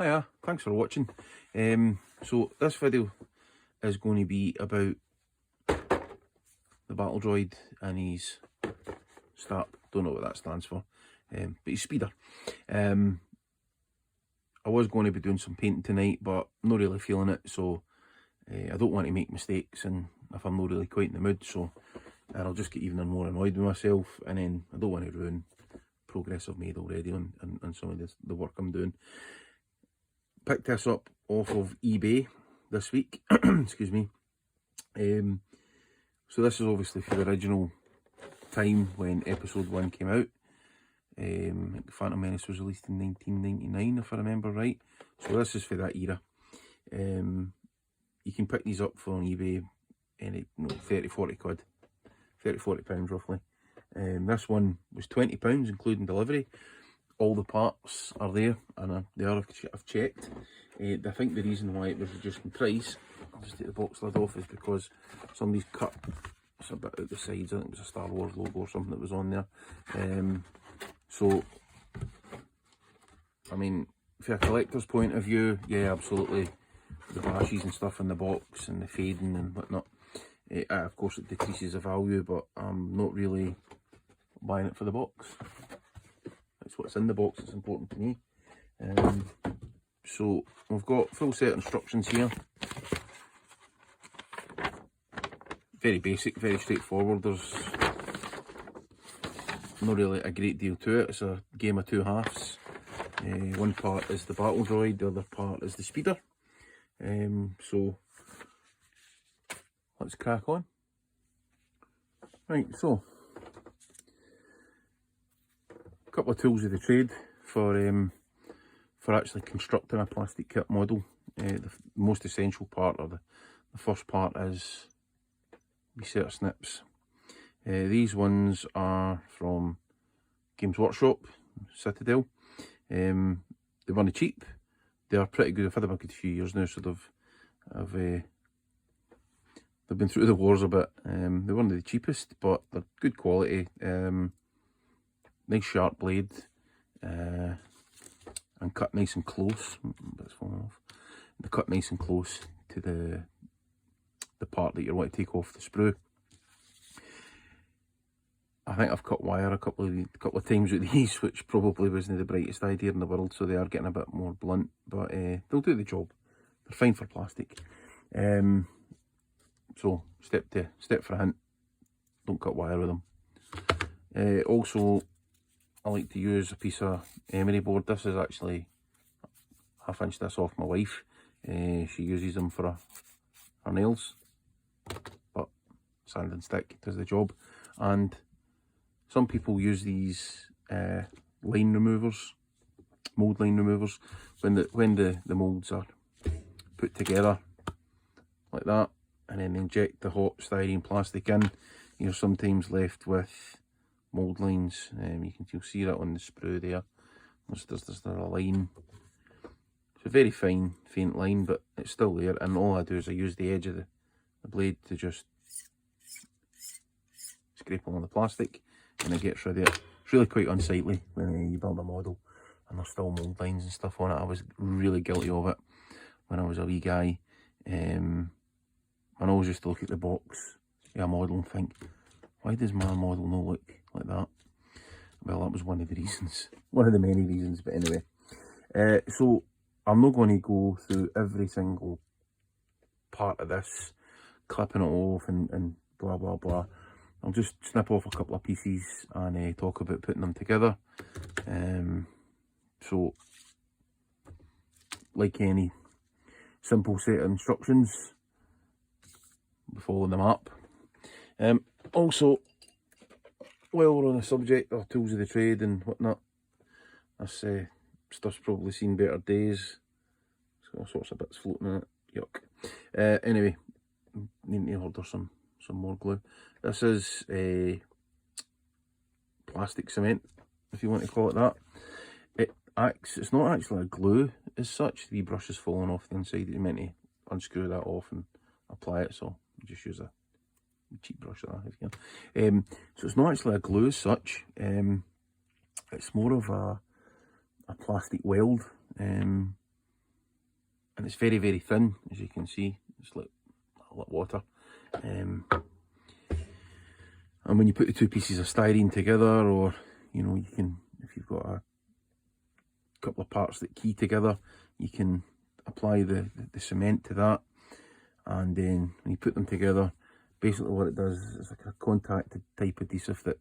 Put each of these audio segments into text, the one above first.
Hiya, thanks for watching. So this video is going to be about the Battle Droid and his S.T.A.P. Don't know what that stands for, but his speeder. I was going to be doing some painting tonight, but I'm not really feeling it, so I don't want to make mistakes, and if I'm not really quite in the mood, so I'll just get even more annoyed with myself, and then I don't want to ruin progress I've made already on some of the work I'm doing. Picked this up off of eBay this week. Excuse me. So this is obviously for the original time when episode 1 came out. I think Phantom Menace was released in 1999, if I remember right. So this is for that era. You can pick these up for on eBay, 30-40 quid, 30-40 pounds roughly. This one was £20 including delivery. All the parts are there, and they are, I've checked. I think the reason why it was reduced in price, I'll just take the box lid off, is because somebody's cut a bit out the sides. I think it was a Star Wars logo or something that was on there. So, I mean, from a collector's point of view, yeah, absolutely. The bashes and stuff in the box and the fading and whatnot. Of course, it decreases the value, but I'm not really buying it for the box. It's what's in the box that's important to me. So we've got full set instructions here. Very basic, very straightforward. There's not really a great deal to it. It's a game of two halves. One part is the Battle Droid, the other part is the speeder. So let's crack on. Right, so a couple of tools of the trade for actually constructing a plastic kit model. The most essential part, or the first part, is a set of snips. These ones are from Games Workshop, Citadel. They weren't cheap. They are pretty good. I've had them a good few years now, so they've been through the wars a bit. They weren't the cheapest, but they're good quality. Nice sharp blade, and cut nice and close. It's falling off. They cut nice and close to the part that you want to take off the sprue. I think I've cut wire a couple of times with these, which probably wasn't the brightest idea in the world, so they are getting a bit more blunt, but they'll do the job. They're fine for plastic. So step for a hint: don't cut wire with them. Also, I like to use a piece of emery board. This is actually, half inch this off my wife. She uses them for her nails, but sand and stick does the job. And some people use these line removers, mould line removers, when the moulds are put together like that, and then inject the hot styrene plastic in. You're sometimes left with mould lines. You'll see that on the sprue there. There's a line. It's a very fine, faint line, but it's still there. And all I do is I use the edge of the blade to just scrape along the plastic, and it gets rid of it. It's really quite unsightly when you build a model and there's still mould lines and stuff on it. I was really guilty of it when I was a wee guy. And I always used to look at the box of a model and think, why does my model not look like that? Well, that was one of the reasons, one of the many reasons, but anyway. So I'm not going to go through every single part of this, clipping it off and blah blah blah. I'll just snip off a couple of pieces and talk about putting them together. So, like any simple set of instructions, we follow them up. Also, while we're on the subject of tools of the trade and whatnot, this stuff's probably seen better days. It's got all sorts of bits floating in it. Yuck. Anyway, need to order some more glue. This is a plastic cement, if you want to call it that. It's not actually a glue as such. The brush is falling off the inside. You're meant to unscrew that off and apply it, so just use a cheap brush like that if you can. So it's not actually a glue as such. It's more of a plastic weld. and it's very, very thin, as you can see. It's like water. And when you put the two pieces of styrene together, or you know, you can, if you've got a couple of parts that key together, you can apply the cement to that, and then when you put them together, basically what it does is it's like a contacted type adhesive that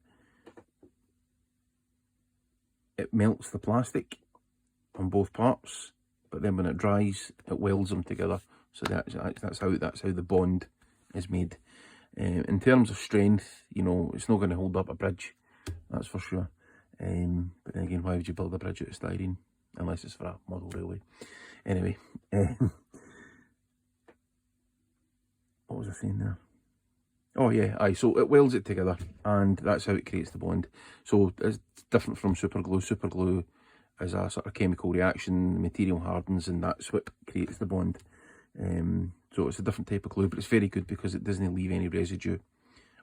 it melts the plastic on both parts, but then when it dries, it welds them together. So that's how the bond is made. In terms of strength, you know, it's not going to hold up a bridge, that's for sure. But then again, why would you build a bridge out of styrene unless it's for a model railway? Anyway, what was I saying there? Oh yeah, aye, so it welds it together, and that's how it creates the bond. So it's different from super glue. Super glue is a sort of chemical reaction, the material hardens, and that's what creates the bond. So it's a different type of glue, but it's very good because it doesn't leave any residue,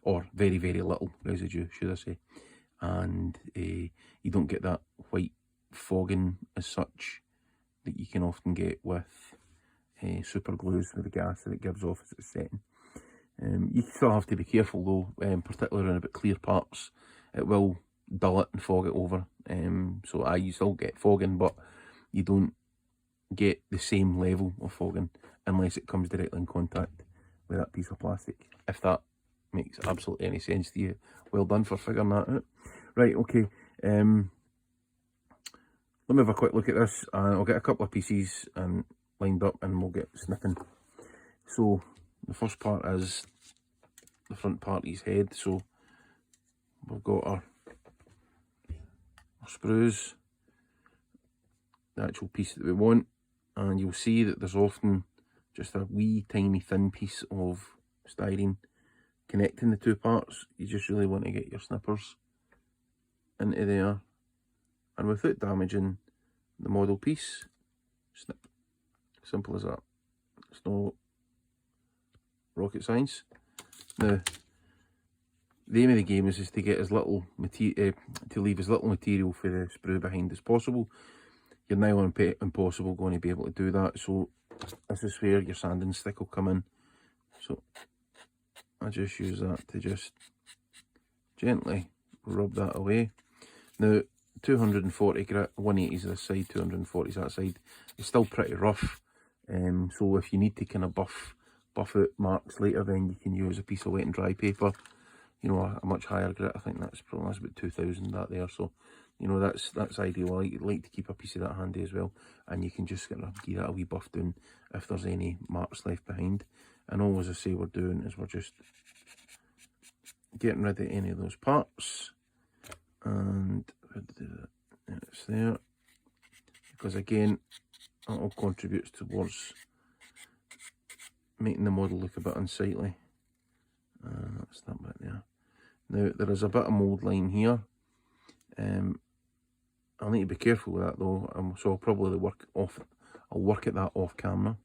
or very, very little residue, should I say. And you don't get that white fogging as such that you can often get with super glues, with the gas that it gives off as it's setting. You still have to be careful though, particularly around about clear parts. It will dull it and fog it over. So you still get fogging, but you don't get the same level of fogging unless it comes directly in contact with that piece of plastic. If that makes absolutely any sense to you, well done for figuring that out. Right, okay. Let me have a quick look at this, and I'll get a couple of pieces and lined up, and we'll get snipping. So the first part is the front part of his head. So we've got our sprues, the actual piece that we want, and you'll see that there's often just a wee tiny thin piece of styrene connecting the two parts. You just really want to get your snippers into there, and without damaging the model piece, snip. Simple as that. It's no rocket science. Now, the aim of the game is to get as little material, to leave as little material for the sprue behind as possible. You're now on impossible going to be able to do that, so this is where your sanding stick will come in. So I just use that to just gently rub that away. Now 240 grit, 180 is this side, 240 is that side. It's still pretty rough, so if you need to kind of buff out marks later, then you can use a piece of wet and dry paper, you know, a much higher grit. I think that's about 2000 that there, so you know, that's ideal. I like to keep a piece of that handy as well, and you can just get that a wee buff down if there's any marks left behind. And all, as I say, we're doing is we're just getting rid of any of those parts, and it's there, because again, that all contributes towards making the model look a bit unsightly. That's that bit there. Now there is a bit of mould line here. I'll need to be careful with that though, so I'll probably work at that off camera.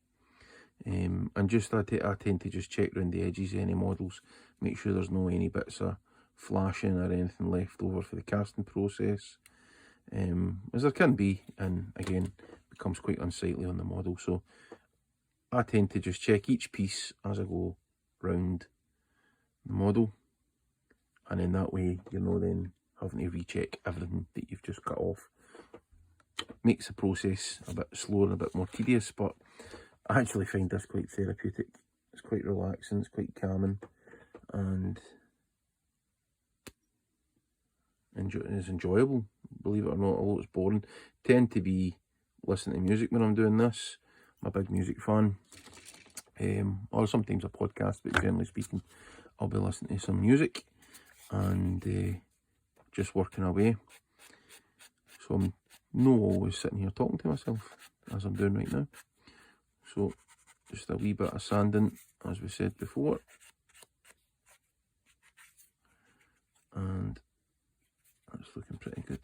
And just I tend to just check around the edges of any models, make sure there's no any bits of flashing or anything left over for the casting process, as there can be, and again becomes quite unsightly on the model. So I tend to just check each piece as I go round the model, and in that way you're not then having to recheck everything that you've just cut off. Makes the process a bit slower and a bit more tedious, but I actually find this quite therapeutic. It's quite relaxing, it's quite calming, and it's enjoyable, believe it or not, although it's boring. Tend to be listening to music when I'm doing this. I'm a big music fan, or sometimes a podcast, but generally speaking I'll be listening to some music and just working away. So I'm not always sitting here talking to myself as I'm doing right now. So just a wee bit of sanding, as we said before, and that's looking pretty good.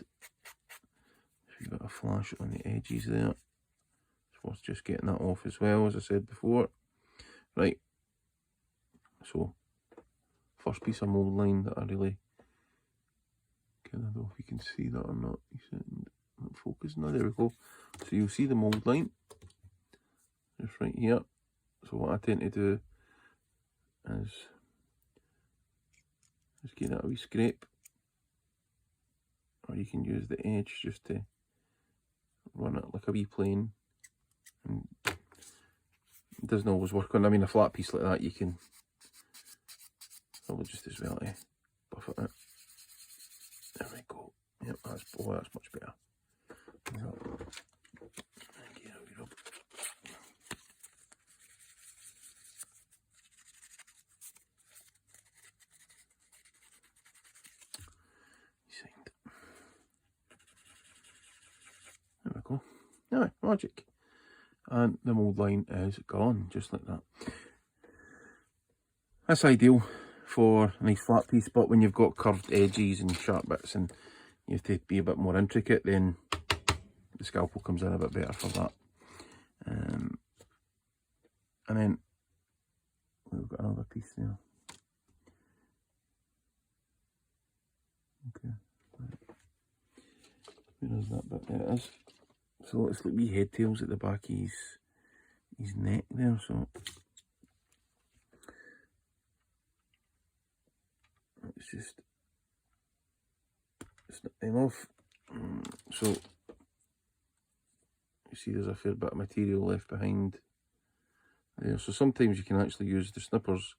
A wee bit of flash on the edges there. It's worth just getting that off as well, as I said before. Right, so first piece of mould line that I really, I don't know if you can see that or not. Not focus. No, there we go. So you'll see the mould line just right here. So what I tend to do is just give that a wee scrape, or you can use the edge just to run it like a wee plane. And it doesn't always work on, I mean, a flat piece like that you can probably just as well buff it out. There we go. Yep, that's much better. There we go. Now, magic. And the mould line is gone, just like that. That's ideal for a nice flat piece, but when you've got curved edges and sharp bits and you have to be a bit more intricate, then the scalpel comes in a bit better for that. And then we've got another piece there. Okay, where is that bit? There it is. So it's like wee head tails at the back of his neck there, so let's just snip them off. So you see there's a fair bit of material left behind there, so sometimes you can actually use the snippers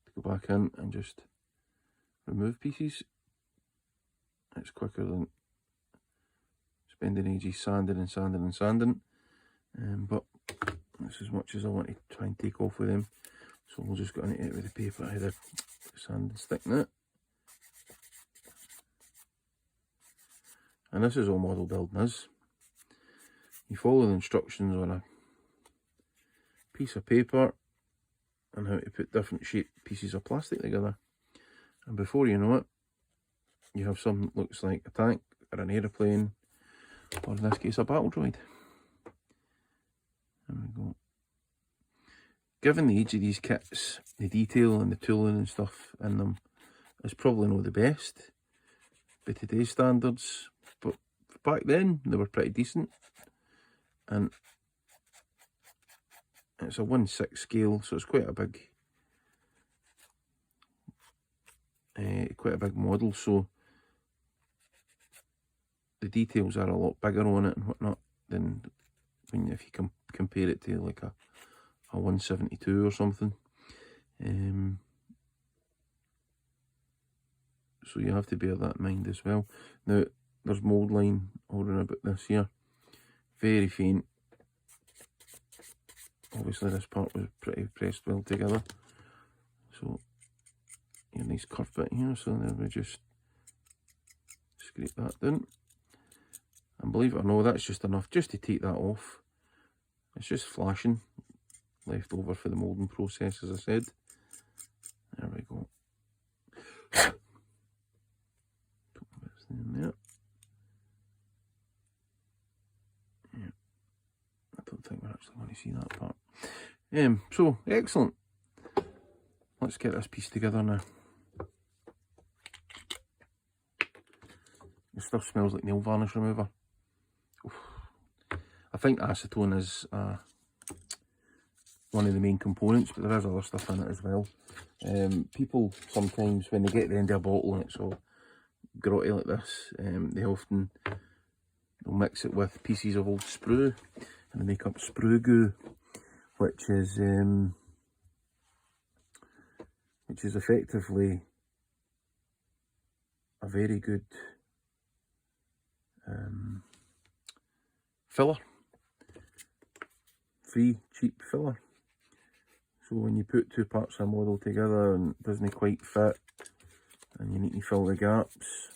to go back in and just remove pieces. It's quicker than spending ages sanding and sanding and sanding, but that's as much as I want to try and take off with them. So we'll just go into it with the paper. I had a sanding stick in it. And this is all model building is. You follow the instructions on a piece of paper and how to put different shaped pieces of plastic together. And before you know it, you have something that looks like a tank or an aeroplane, or in this case a battle droid. There we go. Given the age of these kits, the detail and the tooling and stuff in them is probably not the best by today's standards, but back then they were pretty decent. And it's a 1/6 scale, so it's quite a big model, so the details are a lot bigger on it and whatnot than if you compare it to like a 172 or something. So you have to bear that in mind as well. Now there's mould line all around about this here, very faint. Obviously this part was pretty pressed well together, so a nice curved bit here, so then we just scrape that down. And believe it or not, that's just enough just to take that off. It's just flashing left over for the moulding process, as I said. There we go. Put my bits in there. Yeah. I don't think we're actually going to see that part. So, excellent. Let's get this piece together now. The stuff smells like nail varnish remover. Oof. I think acetone is one of the main components, but there is other stuff in it as well. People sometimes, when they get to the end of a bottle and it's all grotty like this, they'll mix it with pieces of old sprue and they make up sprue goo, which is effectively a very good filler, free cheap filler. So when you put two parts of a model together and it doesn't quite fit and you need to fill the gaps,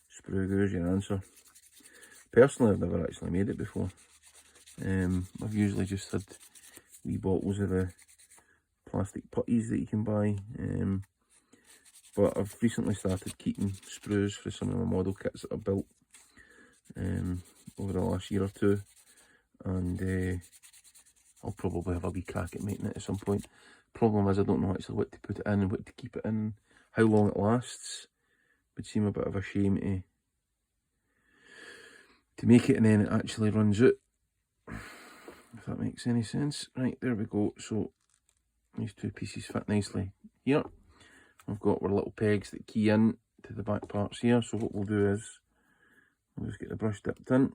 sprue goo is your answer. Personally, I've never actually made it before. I've usually just had wee bottles of the plastic putties that you can buy, but I've recently started keeping sprues for some of my model kits that I've built over the last year or two, and I'll probably have a wee crack at making it at some point. Problem is I don't know actually what to put it in and what to keep it in, how long it lasts. It would seem a bit of a shame to make it and then it actually runs out. if that makes any sense. Right, there we go. So these two pieces fit nicely here. We've got our little pegs that key in to the back parts here. So what we'll do is we'll just get the brush dipped in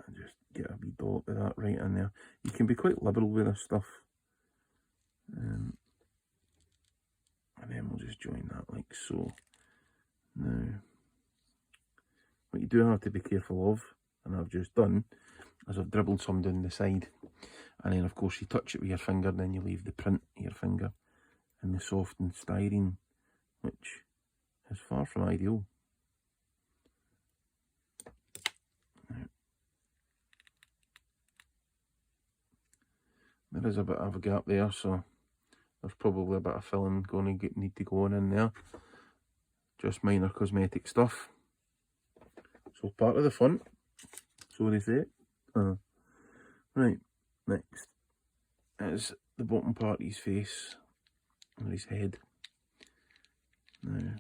and just get a wee dollop of that right in there. You can be quite liberal with this stuff. And then we'll just join that like so. Now, what you do have to be careful of, and I've just done, is I've dribbled some down the side. And then of course you touch it with your finger, then you leave the print of your finger in the softened styrene, which is far from ideal. There is a bit of a gap there, so there's probably a bit of filling going to need to go on in there. Just minor cosmetic stuff. So part of the fun, so they say. Right, next is the bottom part of his face or his head. Now,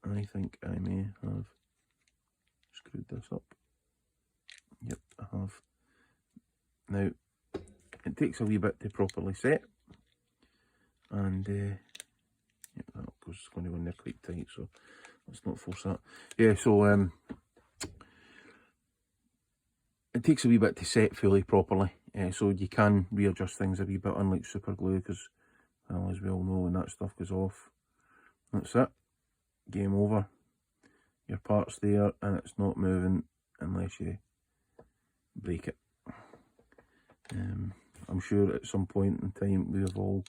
I think I may have screwed this up. Yep, I have. Now, it takes a wee bit to properly set, and yep, that goes going to go in there quite tight, so let's not force that. Yeah, so it takes a wee bit to set fully properly, so you can readjust things a wee bit, unlike super glue, because, well, as we all know, when that stuff goes off, that's it, game over. Your part's there, and it's not moving unless you break it. I'm sure at some point in time we have all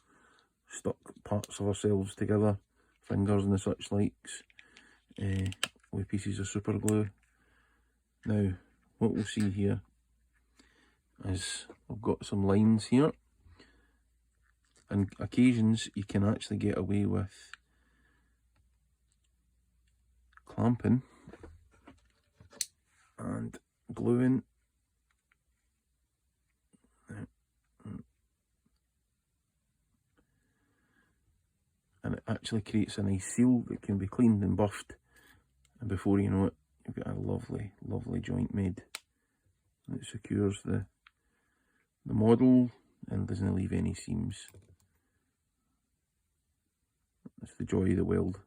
stuck parts of ourselves together, fingers and the such likes, with pieces of super glue. Now, what we'll see here is we've got some lines here, and occasions you can actually get away with clamping and gluing. And it actually creates a nice seal that can be cleaned and buffed, and before you know it, you've got a lovely, lovely joint made that secures the model and doesn't leave any seams. That's the joy of the weld.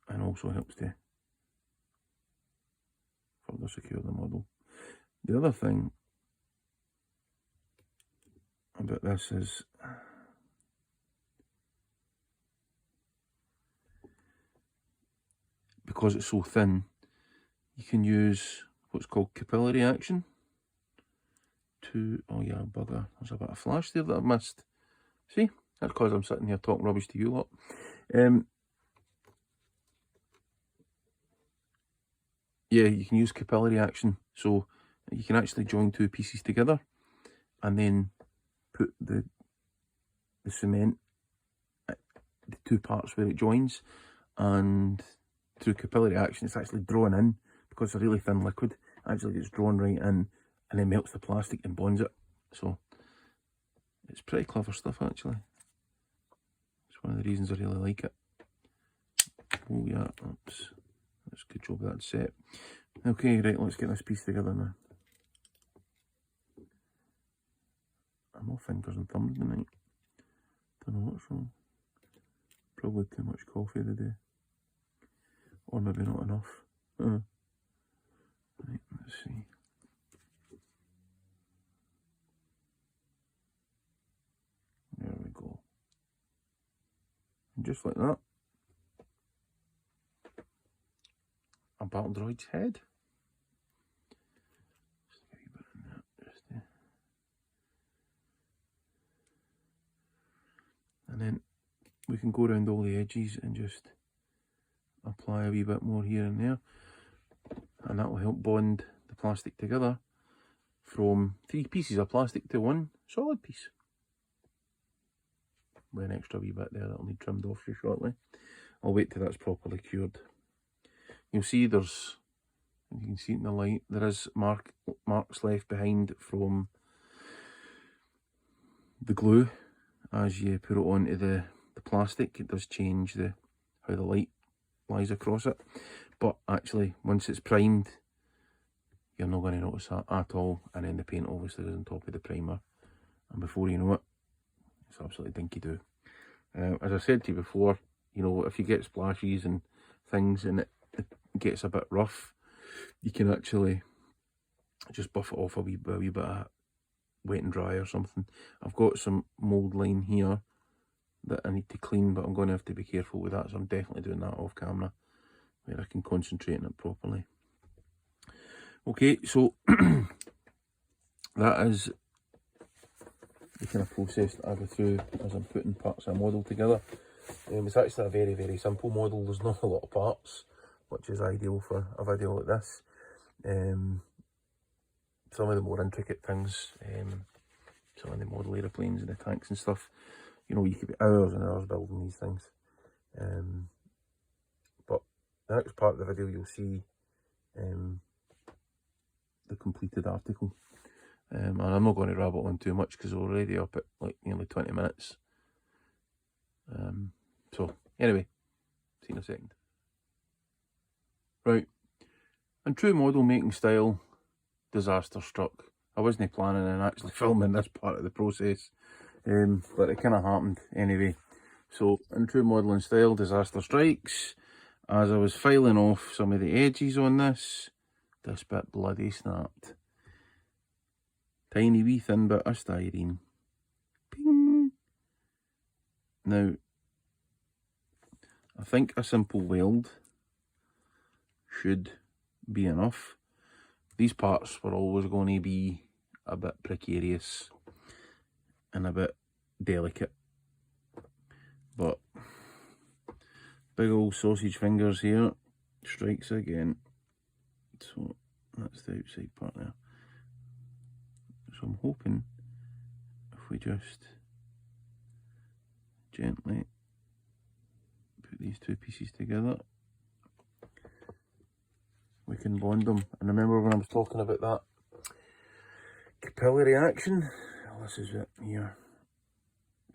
And also helps to further secure the model. The other thing about this is because it's so thin, you can use what's called capillary action to, oh yeah, bugger, there's a bit of flash there that I've missed. See, that's because I'm sitting here talking rubbish to you lot. Yeah, you can use capillary action, so you can actually join two pieces together and then put the cement at the two parts where it joins, and through capillary action it's actually drawn in, because it's a really thin liquid. It actually gets drawn right in and then melts the plastic and bonds it. So it's pretty clever stuff actually. It's one of the reasons I really like it. Oh yeah, oops. That's a good job that's set. Okay, right, let's get this piece together now. I'm all fingers and thumbs tonight. Don't know what's wrong. Probably too much coffee today. Or maybe not enough. Right, let's see. There we go. And just like that, a Battle Droid's head. Just a wee bit in there, just there. And then we can go around all the edges and just apply a wee bit more here and there, and that will help bond the plastic together from 3 pieces of plastic to one solid piece. With an extra wee bit there that'll need trimmed off you shortly. I'll wait till that's properly cured. You'll see there's, you can see it in the light, there is marks left behind from the glue as you put it onto the plastic. It does change the how the light lies across it. But actually, once it's primed, you're not going to notice that at all. And then the paint obviously is on top of the primer. And before you know it, it's absolutely dinky-doo. As I said to you before, you know, if you get splashes and things and it gets a bit rough, you can actually just buff it off a wee bit of wet and dry or something. I've got some mould line here that I need to clean, but I'm going to have to be careful with that, so I'm definitely doing that off camera where I can concentrate on it properly. Okay, so that is the kind of process that I go through as I'm putting parts of a model together. It's actually a very, very simple model. There's not a lot of parts, which is ideal for a video like this. Some of the more intricate things, some of the model aeroplanes and the tanks and stuff, you know, you could be hours and hours building these things. But the next part of the video, you'll see the completed article. And I'm not going to rabble on too much because we're already up at like nearly 20 minutes. So anyway, see you in a second. Right, in true model making style, disaster struck. I wasn't planning on actually filming this part of the process, but it kind of happened anyway. So in true modelling style, disaster strikes. As I was filing off some of the edges on this bit bloody snapped. Tiny wee thin bit of styrene. Ping! Now, I think a simple weld should be enough. These parts were always going to be a bit precarious and a bit delicate. But big old sausage fingers here, strikes again. So that's the outside part there. So I'm hoping if we just gently put these two pieces together, we can bond them. And remember when I was talking about that capillary action? Well, this is it here.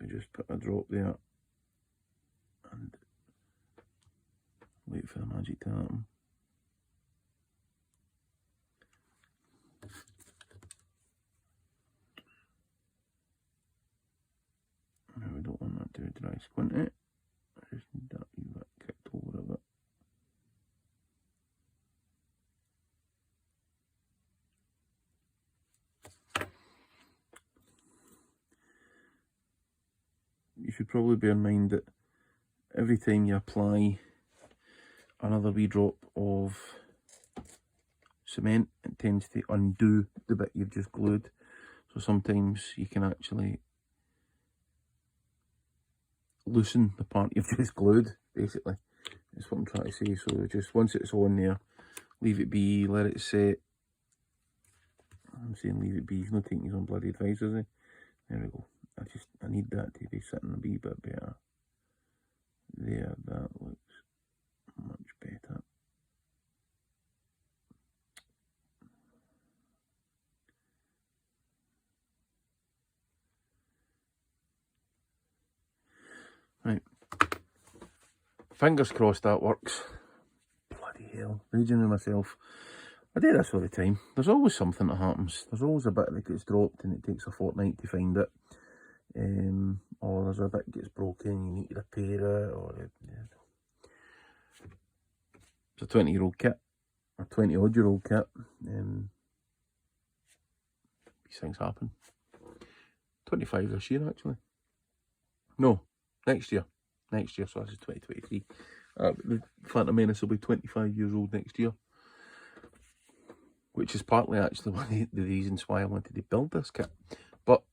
We just put a drop there and wait for the magic to happen. Now we don't want that to dry squint it. I just need that wee bit kicked over a bit. You should probably bear in mind that every time you apply another wee drop of cement, it tends to undo the bit you've just glued. So sometimes you can actually loosen the part you've just glued, basically. That's what I'm trying to say. So just once it's on there, leave it be, let it set. I'm saying leave it be, he's not taking his own bloody advice, is he? There we go. I need that to be sitting a wee bit better. There, that looks much better. Right. Fingers crossed that works. Bloody hell. Raging with myself. I do this all the time. There's always something that happens. There's always a bit that gets dropped and it takes a fortnight to find it. Or there's a bit that gets broken, you need to repair it, or it's a 20-year-old kit, or 20-odd-year-old kit. These things happen. 25 this year, actually. No, next year. Next year, so this is 2023. The Phantom Menace will be 25 years old next year. Which is partly actually one of the reasons why I wanted to build this kit. But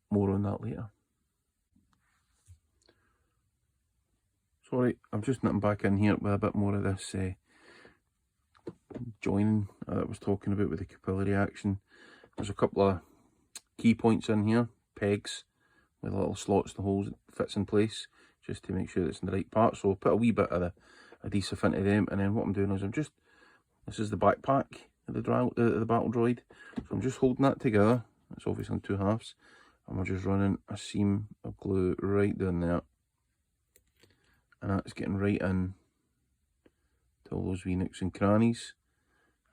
more on that later. Sorry, I'm just knitting back in here with a bit more of this joining that I was talking about with the capillary action. There's a couple of key points in here, pegs with little slots and holes that fits in place, just to make sure it's in the right part. So I'll put a wee bit of the adhesive into them, and then what I'm doing is this is the backpack of the Battle Droid. So I'm just holding that together. It's obviously in two halves, and we're just running a seam of glue right down there. and that's getting right in to all those wee nooks and crannies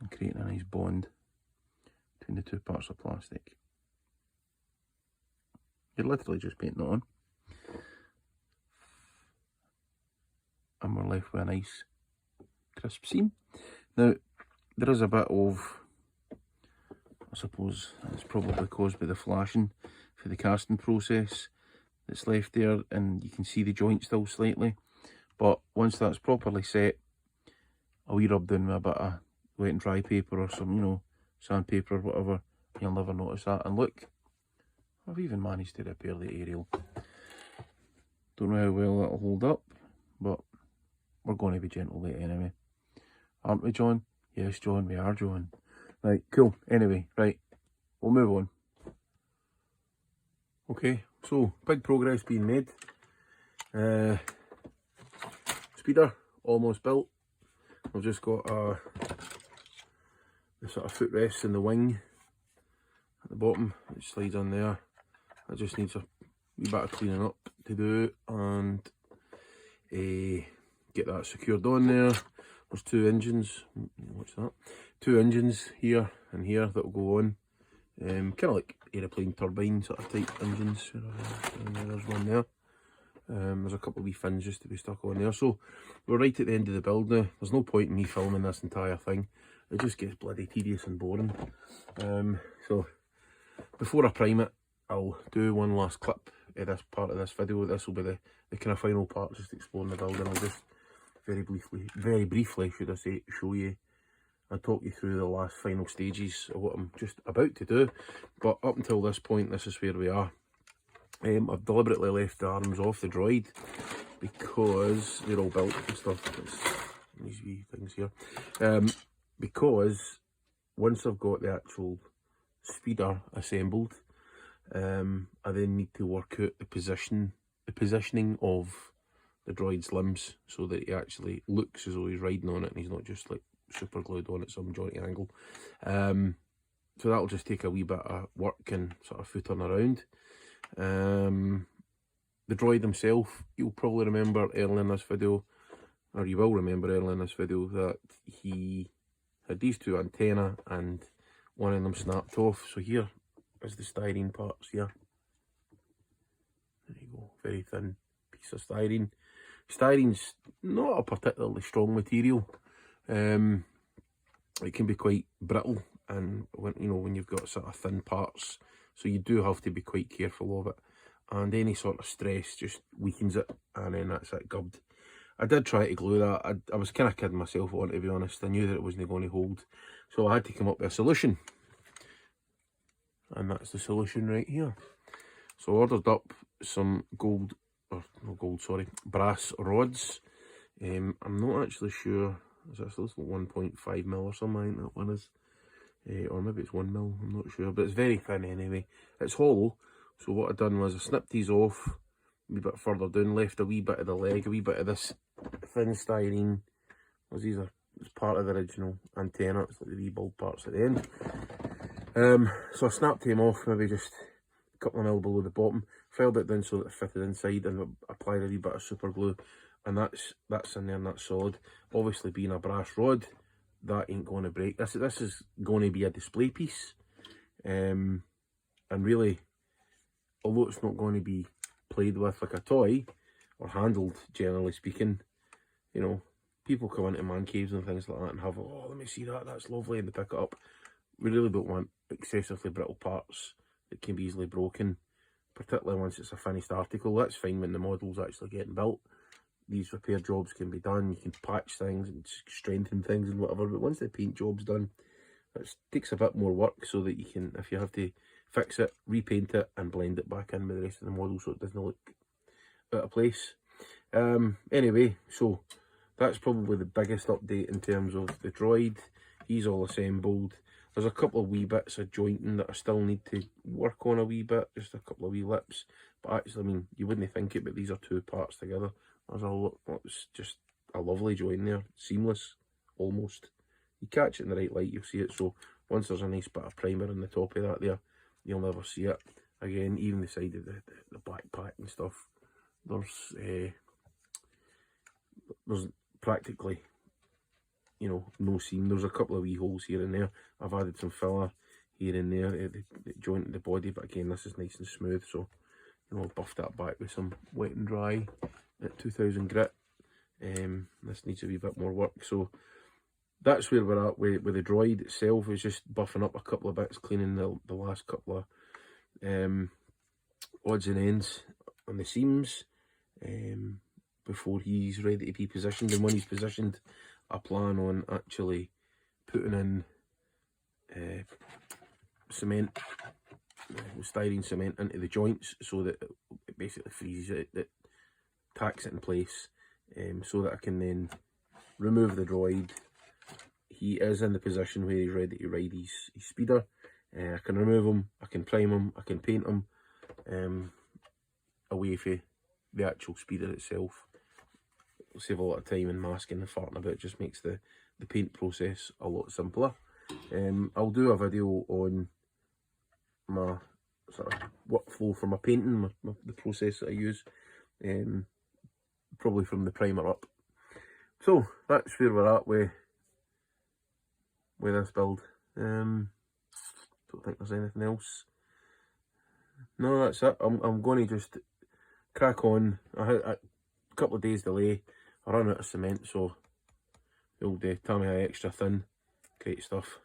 and creating a nice bond between the two parts of plastic. You're literally just painting it on, and we're left with a nice crisp seam. Now, there is a bit of, I suppose it's probably caused by the flashing for the casting process that's left there, and you can see the joint still slightly, but once that's properly set, a wee rub down with a bit of wet and dry paper or some, you know, sandpaper or whatever, you'll never notice that. And look, I've even managed to repair the aerial. Don't know how well that'll hold up, but we're going to be gentle with it anyway. Aren't we, John? Yes, John, we are, John. Right, cool. Anyway, right, we'll move on. Okay, so big progress being made. Speeder almost built. I've just got the sort of footrest in the wing at the bottom. It slides on there. It just needs a wee bit of cleaning up to do and get that secured on there. There's two engines. What's that? Two engines here and here that will go on. Kind of like aeroplane turbine sort of type engines. There's one there. There's a couple of wee fins just to be stuck on there. So we're right at the end of the build now. There's no point in me filming this entire thing. It just gets bloody tedious and boring. So before I prime it, I'll do one last clip of this part of this video. This will be the kind of final part, just exploring the building. I'll just very briefly should I say, show you and talk you through the last final stages of what I'm just about to do. But up until this point, this is where we are. I've deliberately left the arms off the droid because they're all built and stuff. It's these wee things here. Because once I've got the actual speeder assembled, I then need to work out the positioning of the droid's limbs so that he actually looks as though he's riding on it and he's not just like super glued on at some jointy angle. So that'll just take a wee bit of work and sort of footing around. The droid himself, you'll probably remember early in this video, or you will remember early in this video, that he had these two antennae and one of them snapped off. So here is the styrene parts here. There you go, very thin piece of styrene. Styrene's not a particularly strong material. It can be quite brittle, and when you've got sort of thin parts, so you do have to be quite careful of it, and any sort of stress just weakens it, and then that's it, gubbed. I did try to glue that. I was kind of kidding myself on, to be honest. I knew that it wasn't going to hold, so I had to come up with a solution, and that's the solution right here. So I ordered up some brass rods. I'm not actually sure, is this 1.5 mil or something? I think that one is. Or maybe it's 1 mil, I'm not sure, but it's very thin anyway. It's hollow, so what I done was I snipped these off a wee bit further down, left a wee bit of the leg, a wee bit of this thin styrene, as these are, it's part of the original antenna, it's like the wee bulb parts at the end. So I snapped them off, maybe just a couple of mil below the bottom, filed it down so that it fitted inside, and applied a wee bit of super glue, and that's in there and that's solid. Obviously, being a brass rod, that ain't going to break. This is going to be a display piece, and really, although it's not going to be played with like a toy or handled, generally speaking, you know, people come into man caves and things like that and have, oh, let me see that, that's lovely, and they pick it up. We really don't want excessively brittle parts that can be easily broken, particularly once it's a finished article. That's fine when the model's actually getting built. These repair jobs can be done, you can patch things and strengthen things and whatever, but once the paint job's done, it takes a bit more work, so that you can, if you have to fix it, repaint it and blend it back in with the rest of the model so it doesn't look out of place. Anyway, so that's probably the biggest update in terms of the droid. He's all assembled. There's a couple of wee bits of jointing that I still need to work on a wee bit, just a couple of wee lips, but actually, I mean, you wouldn't think it, but these are two parts together. It's just a lovely join there, seamless, almost. You catch it in the right light, you'll see it. So once there's a nice bit of primer on the top of that there, you'll never see it again. Even the side of the backpack and stuff, there's there's practically, you know, no seam. There's a couple of wee holes here and there. I've added some filler here and there at the joint of the body, but again, this is nice and smooth, so you know, I'll buff that back with some wet and dry at 2000 grit. This needs a wee bit more work, so that's where we're at with the droid itself. Is just buffing up a couple of bits, cleaning the last couple of odds and ends on the seams before he's ready to be positioned. And when he's positioned, I plan on actually putting in cement, styrene cement into the joints, so that it basically freezes it, that tacks it in place, so that I can then remove the droid. He is in the position where he's ready to ride his speeder. I can remove him, I can prime him, I can paint him away from the actual speeder itself. It'll save a lot of time and masking and farting about. It just makes the paint process a lot simpler. I'll do a video on my sort of workflow for my painting, the process that I use, probably from the primer up. So that's where we're at with this build. Don't think there's anything else. No, that's it. I'm going to just crack on. I had a couple of days delay. I ran out of cement, so the old Tamiya extra thin, great stuff.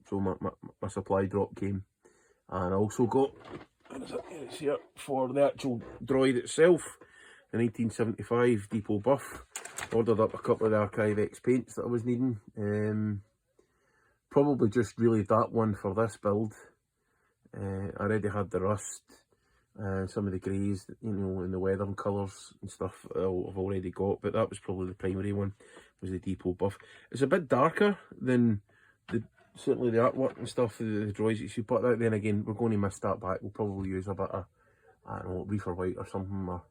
So my supply drop came, and I also got, it's here for the actual droid itself, the 1975 Depot buff. Ordered up a couple of the Archive X paints that I was needing. Probably just really that one for this build. I already had the rust, some of the greys, you know, and the weathering colours and stuff I've already got, but that was probably the primary one, was the Depot buff. It's a bit darker than certainly the artwork and stuff, the droids you see, but then again, we're going to miss that back. We'll probably use a bit of, I don't know, reefer white or something, or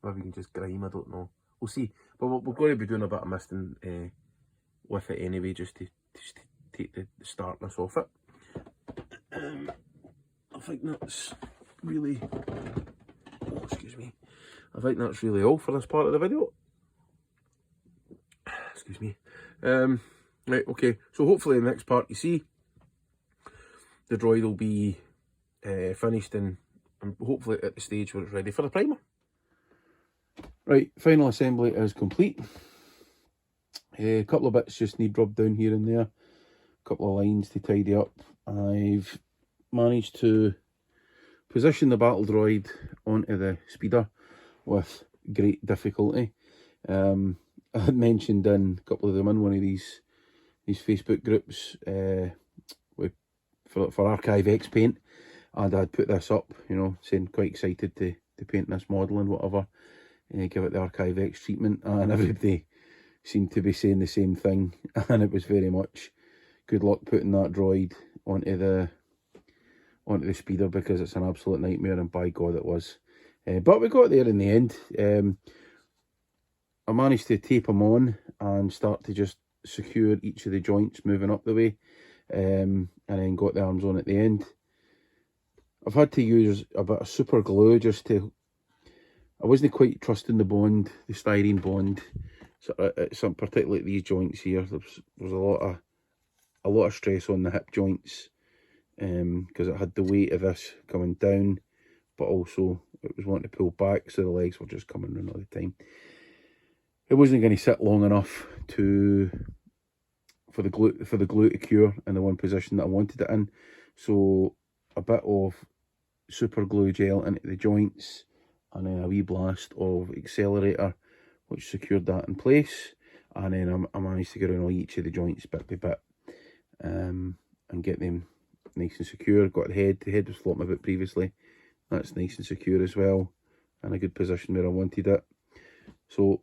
maybe we can just grime, I don't know. We'll see. But we're going to be doing a bit of misting with it anyway, just to take the starkness off it. I think that's really, oh, excuse me, I think that's really all for this part of the video. Excuse me. Right, okay, so hopefully in the next part you see, the droid will be finished and hopefully at the stage where it's ready for the primer. Right, final assembly is complete. A couple of bits just need rubbed down here and there. A couple of lines to tidy up. I've managed to position the battle droid onto the speeder with great difficulty. I had mentioned in a couple of them in one of these Facebook groups for Archive X paint, and I'd put this up, you know, saying quite excited to paint this model and whatever, give it the Archive X treatment, and everybody seemed to be saying the same thing, and it was very much good luck putting that droid onto the speeder, because it's an absolute nightmare, and by God it was. But we got there in the end. I managed to tape them on and start to just secure each of the joints moving up the way, and then got the arms on at the end. I've had to use a bit of super glue just to, I wasn't quite trusting the bond, the styrene bond. So some particularly these joints here, there's a lot of stress on the hip joints, because it had the weight of this coming down, but also it was wanting to pull back, so the legs were just coming in all the time. It wasn't going to sit long enough for the glue to cure in the one position that I wanted it in. So a bit of super glue gel into the joints, and then a wee blast of accelerator, which secured that in place. And then I managed to get around each of the joints bit by bit, and get them nice and secure. Got the head was floating about previously. That's nice and secure as well, in a good position where I wanted it. So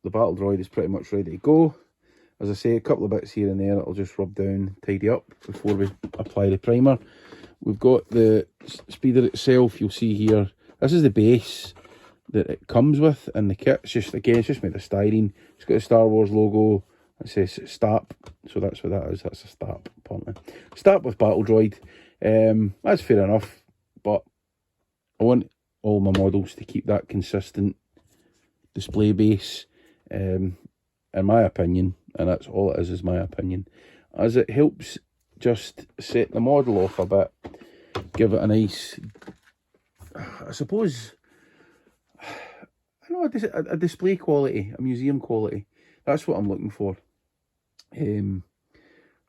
the battle droid is pretty much ready to go. As I say, a couple of bits here and there I'll just rub down, tidy up before we apply the primer. We've got the speeder itself, you'll see here. This is the base that it comes with in the kit. It's just, again, it's just made of styrene. It's got a Star Wars logo. It says S.T.A.P, so that's what that is. That's a S.T.A.P, apparently. S.T.A.P with Battle Droid. That's fair enough, but I want all my models to keep that consistent display base, in my opinion, and that's all it is my opinion, as it helps just set the model off a bit, give it a nice, I suppose, I know, a display quality, a museum quality. That's what I'm looking for. I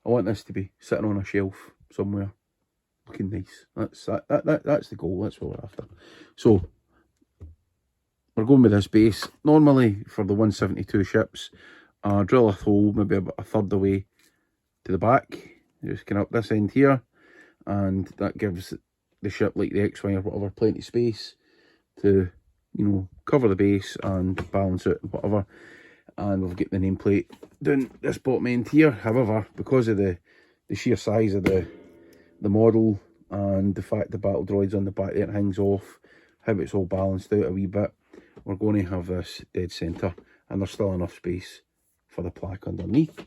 want this to be sitting on a shelf somewhere, looking nice. That's the goal. That's what we're after. So we're going with this base. Normally for the 172 ships, I drill a hole maybe about a third the way to the back. Just kind of up this end here, and that gives the ship, like the X-Wing or whatever, plenty of space to, you know, cover the base and balance it and whatever. And we'll get the nameplate down this bottom end here. However, because of the sheer size of the model and the fact the Battle Droid's on the back there, it hangs off, how it's all balanced out a wee bit, we're going to have this dead centre, and there's still enough space for the plaque underneath.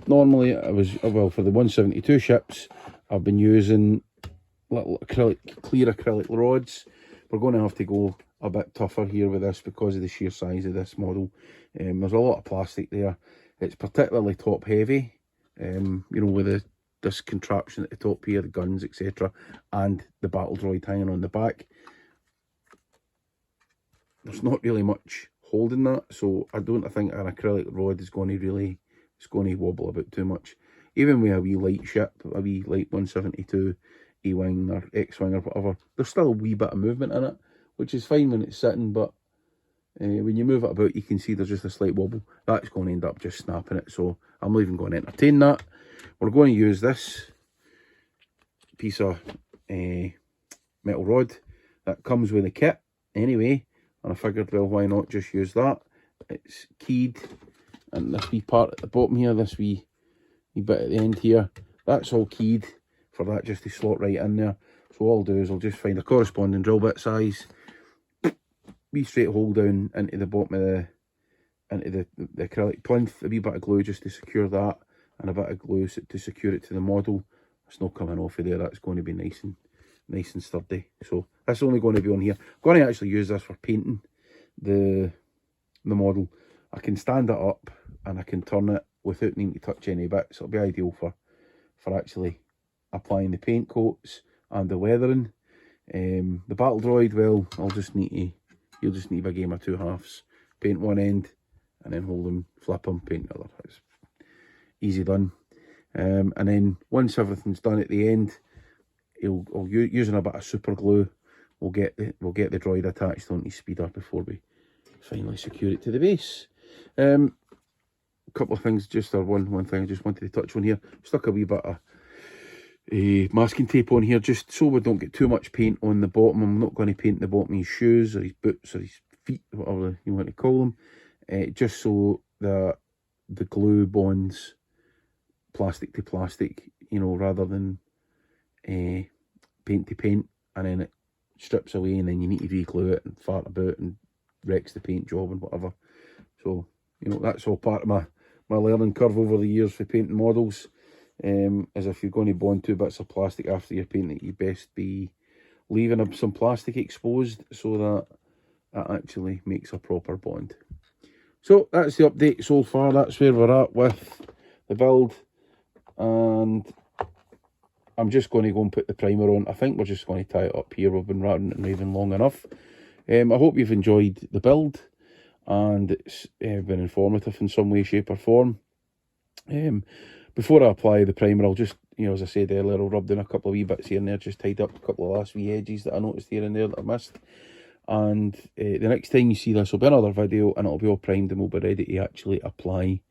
Normally, for the 172 ships, I've been using little clear acrylic rods. We're going to have to go a bit tougher here with this because of the sheer size of this model. There's a lot of plastic there. It's particularly top heavy, you know, with this contraption at the top here, the guns, etc., and the Battle Droid hanging on the back. There's not really much holding that, so I don't think an acrylic rod is going to wobble about too much. Even with a wee light ship, a wee light 172 E-Wing or X-Wing or whatever, there's still a wee bit of movement in it, which is fine when it's sitting, but when you move it about, you can see there's just a slight wobble. That's going to end up just snapping it, so I'm not even going to entertain that. We're going to use this piece of metal rod that comes with the kit anyway, and I figured, well, why not just use that? It's keyed, and this wee part at the bottom here, this wee bit at the end here, that's all keyed for that just to slot right in there. So all I'll do is I'll just find a corresponding drill bit size, wee straight hole down into the bottom of the acrylic plinth, a wee bit of glue just to secure that, and a bit of glue to secure it to the model. It's not coming off of there. That's going to be nice and sturdy. So that's only going to be on here. I'm going to actually use this for painting the model. I can stand it up and I can turn it without needing to touch any bits. It'll be ideal for actually applying the paint coats and the weathering. The Battle Droid, well, you'll just need a game of 2 halves. Paint one end and then hold them, flip them, paint the other. It's easy done. And then once everything's done at the end, using a bit of super glue, we'll get the droid attached onto speeder before we finally secure it to the base. A couple of things, one thing I just wanted to touch on here. Stuck a wee bit of masking tape on here just so we don't get too much paint on the bottom. I'm not going to paint the bottom of his shoes or his boots or his feet, whatever you want to call them, just so that the glue bonds plastic to plastic, you know, rather than paint to paint, and then it strips away and then you need to re-glue it and fart about and wrecks the paint job and whatever. So, you know, that's all part of my learning curve over the years for painting models. As if you're going to bond 2 bits of plastic after you're painting it, you best be leaving some plastic exposed so that it actually makes a proper bond. So that's the update so far. That's where we're at with the build, and I'm just going to go and put the primer on. I think we're just going to tie it up here. We've been ratting and raving long enough. I hope you've enjoyed the build and it's been informative in some way, shape or form. Before I apply the primer, I'll just, you know, as I said earlier, I'll rub down a couple of wee bits here and there, just tied up a couple of last wee edges that I noticed here and there that I missed. And the next time you see this will be another video and it'll be all primed and we'll be ready to actually apply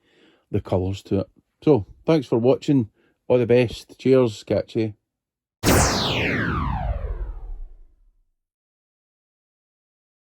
the colours to it. So, thanks for watching. All the best. Cheers. Catch you